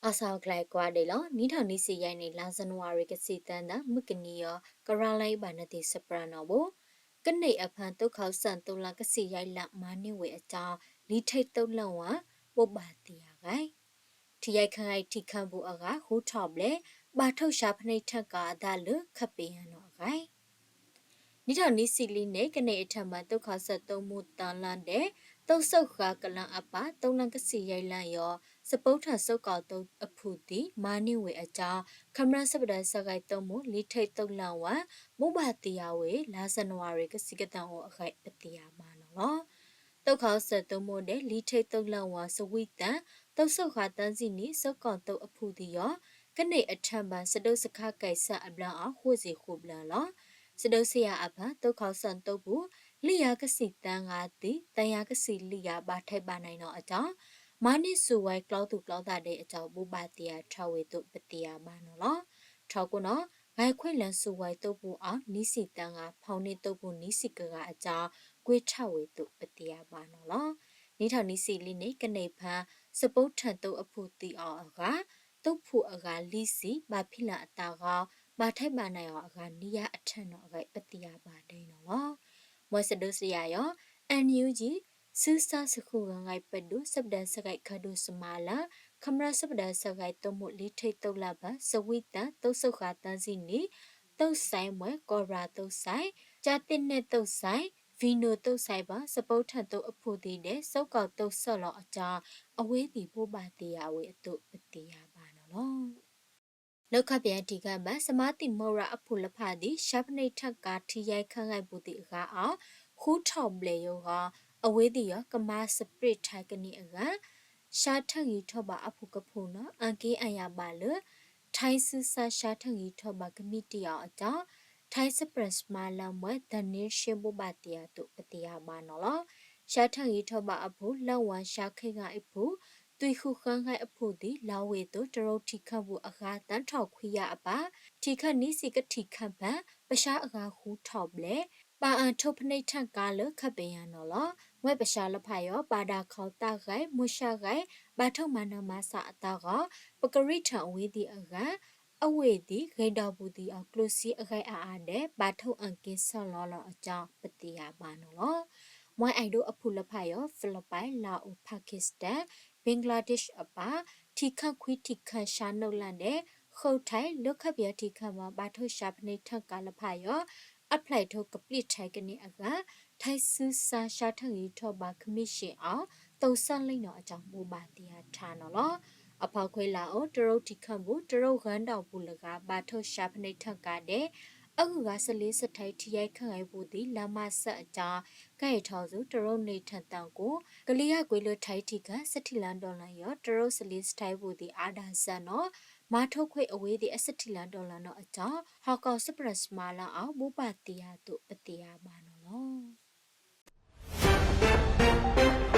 Asal glai kwa de lo ni thon ni si yai ni la January ke si tan da mukni yo karalai ba na ti soprano bo kanai aphan to khau san to la ke si yai la ma ni we a cha li thai to lan wa bo ba ti ya gai ti yai khan ai ti khan bu a ga hu thop le ba thau sha phnai thak ka da lu khat pe yan no gai နိထောင်နီစီလီနဲ့ကနေအထမဒုက္ခဆက်သုံးမှုတန်လန်တဲ့တုတ်ဆုတ်ခါကလန်အပတုံလန်ကစီရိုင်လန်ရောစပုတ်ထဆုတ်ကောက်တုတ်အဖူတီမာနိဝေအကြောင်းခမရစပဒဆကိုက်တုံမှုလီထိတ်တုတ်လန်ဝမုဘတီယာဝေလာဇန်နဝါရီကစီကတန်ဟောအခိုက်ပတီယာမာနော်တုတ်ခေါဆက်သုံးမှုတဲ့လီထိတ်တုတ်လန်ဝစဝိတန်တုတ်ဆုတ်ခါတန်းစီနီစုတ်ကောက်တုတ်အဖူတီရောကနေအထမစတုတ်စခကိုက်ဆက်အပလန်အောင်ဟိုစီခုပလန်လောစဒုစီယာအဖန်တုတ်ခေါဆန်တုတ်ဘူးလိယာကစီတန်ငါတိတန်ယာကစီလိယာဘာထိုက်ပါနိုင်တော့အကြောင်းမာနိစုဝိုင်ကလောက်သူကလောက်တာတဲ့အကြောင်းဘူပါတီယာထဝေတုပတီယာမနော်လောထောက်ကုနော်ဂိုင်ခွေလန်စုဝိုင်တုတ်ဘူးအောင်နိစီတန်ကဖောင်းနေတုတ်ဘူးနိစီကကအကြောင်းကွေထဝေတုပတီယာမနော်လောနိထောင်နိစီလိနေကနေဖန်စပုတ်ထန်တုတ်အဖို့တီအောင်အကတုတ်ဖူအကလိစီဘာဖိလအတာကောဘာထိုက်ပါနိုင်အောင်အခါနီးရအထက်တော့အခါပတိယပါဒိန်နော်မွေစဒုစရယောအန်ယူဂျီစူစာစခုငိုင်ပဒုစပဒစကိုက်ခဒုစမာလာခမရစပဒစကိုက်တုံမှုလီထိတ်တုတ်လာပါစဝိတတုတ်ဆုခါတန်းစီနီတုတ်ဆိုင်မွဲကောရာတုတ်ဆိုင်ဂျာတင်နဲ့တုတ်ဆိုင်ဗီနိုတုတ်ဆိုင်ပါစပုတ်ထတ်တုတ်အဖို့တည်တဲ့စောက်ကောက်တုတ်ဆော့လောအကြောင်းအဝေးတီပိုးပါတရားဝေအတုပတိယပါနော်လောက်ခပြန်ဒီကမစမတိမောရအဖုလဖာဒီရှပ်နေထက်ကာထီရိုက်ခန့်ငိုက်ပူတိအခါအောင်ခူးထောင်ပလေယောကအဝေးတီရကမစပရစ်ထိုက်ကနီအကရှာထငီထောပါအဖုကဖုနော်အန်ကေအယာပါလထိုင်းစဆာရှာထငီထောပါကမီတီယောအကြောင်းထိုင်းစပရက်စမာလမွဲဒနေရှင်ဘဘတီယာတုပတိယာမနော်လရှာထငီထောပါအဖုလောက်ဝါရှာခေကအဖုตุยခုခန်းခိုင်အဖို့ဒီလာဝေတို့တရုတ်ထိခတ်ဘူးအခါတန်းထောက်ခွေရအပါထိခတ်နီးစီကထိခတ်ပန်ပရှားအခါခူးထောက်ပလေပါအန်ထုတ်ဖနှိတ်ထက်ကားလခပ်ပင်ရနော်လငွဲ့ပရှားလဖာရောပါဒါခေါတာခိုင်မွရှာခိုင်ဘာထုတ်မနမဆာအတာကပကရိထံအဝေးဒီအခါအဝေးဒီဂိတော်ဘူးဒီအောက်ကလုစီအခိုင်အားအားတဲ့ဘာထုတ်အန်ကင်းဆော်လောအကြောင်းပတိယပါနော်လမွိုင်းအိုင်တို့အဖုလဖာရောဖိလစ်ပိုင်လာအိုပါကစ္စတန်ဘင်္ဂလားဒေ့ရှ်အပါထိခတ်ခွီထိခတ်ရှာနုတ်လန်တဲ့ခုတ်ထိုင်လုခပြထိခတ်မှာဘာထုတ်ရှာဖနေထက်ကလဖာရောအပလိုက်ထုတ်ကပလစ်ထိုင်ကနေအကထိုင်ဆူစာရှာထငီထောပါခမစ်ရှင်အောင်တုံဆန့်လိမ့်တော့အကြောင်းမိုးပါတရားထားနော်လောအဖောက်ခွေလာအောင်တရုတ်ထိခတ်ဘူးတရုတ်ခန်းတော်ဘူးလကဘာထုတ်ရှာဖနေထက်ကတဲ့အခုကစလေးစထိုက်ထရိုက်ခန့်အိုက်ဖို့ဒီလမဆက်အကြောင်းကဲ့ထော်စုတရုတ်နေထန်တောင်ကိုကလေးရကွေလို့ထိုက်တီကစတိလန်ဒေါ်လာရောတရုတ်စလေးစထိုက်ဖို့ဒီအာဒါဆန်နော်မာထုတ်ခွေအဝေးဒီအစတိလန်ဒေါ်လာနော်အကြောင်းဟောက်ကောစပရစမာလာအောင်ဘူပါတီယာတို့ပတီယာပါနော်